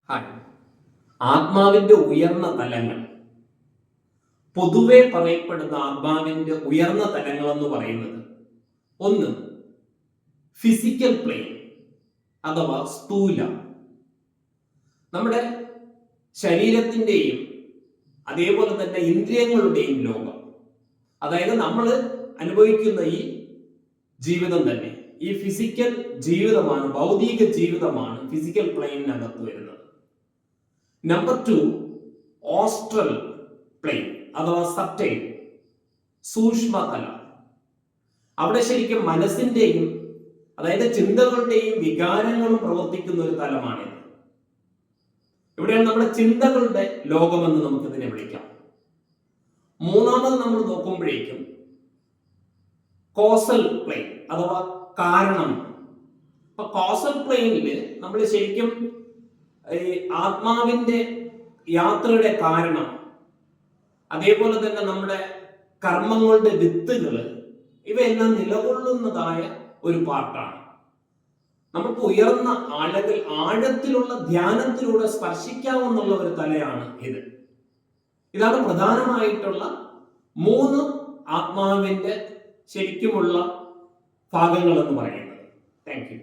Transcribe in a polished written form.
Hi. ആത്മാവിന്റെ ഉയർന്ന തലങ്ങൾ. പൊതുവെ പറയപ്പെടുന്ന ആത്മാവിന്റെ ഉയർന്ന തലങ്ങൾ എന്ന് പറയുന്നത്, ഒന്ന് ഫിസിക്കൽ പ്ലെയിൻ അഥവാ സ്ഥൂല, നമ്മുടെ ശരീരത്തിന്റെയും അതേപോലെ തന്നെ ഇന്ദ്രിയങ്ങളുടെയും ലോകം. അതായത് നമ്മൾ അനുഭവിക്കുന്ന ഈ ജീവിതം തന്നെ, ഈ ഫിസിക്കൽ ജീവിതമാണ്, ഭൗതിക ജീവിതമാണ് ഫിസിക്കൽ പ്ലെയിനകത്ത് വരുന്നത്. നമ്പർ 2, ഓസ്ട്രൽ പ്ലെയിൻ അഥവാ സബ്റ്റൈൽ, സൂക്ഷ്മതലം. അവിടെ ശരിക്കും മനസ്സിന്റെയും അതായത് ചിന്തകളുടെയും വികാരങ്ങളും പ്രവർത്തിക്കുന്ന ഒരു തലമാണിത്. ഇവിടെയാണ് നമ്മുടെ ചിന്തകളുടെ ലോകമെന്ന് നമുക്കിതിനെ വിളിക്കാം. മൂന്നാമത് നമ്മൾ നോക്കുമ്പോഴേക്കും കോസൽ പ്ലെയിൻ അഥവാ കാരണം. അപ്പൊ കോസൽ പ്ലെയിനിൽ നമ്മൾ ശരിക്കും ഈ ആത്മാവിന്റെ യാത്രയുടെ കാരണം, അതേപോലെ തന്നെ നമ്മുടെ കർമ്മങ്ങളുടെ വിത്തുകൾ, ഇവയെല്ലാം നിലകൊള്ളുന്നതായ ഒരു പാർട്ടാണ്. നമുക്ക് ഉയർന്ന ആഴത്തിലുള്ള ധ്യാനത്തിലൂടെ സ്പർശിക്കാവുന്ന ഒരു തലയാണ് ഇത്. ഇതാണ് പ്രധാനമായിട്ടുള്ള 3 ആത്മാവിന്റെ ശരിക്കുമുള്ള ഭാഗങ്ങൾ എന്ന് പറയുന്നത്. Thank you.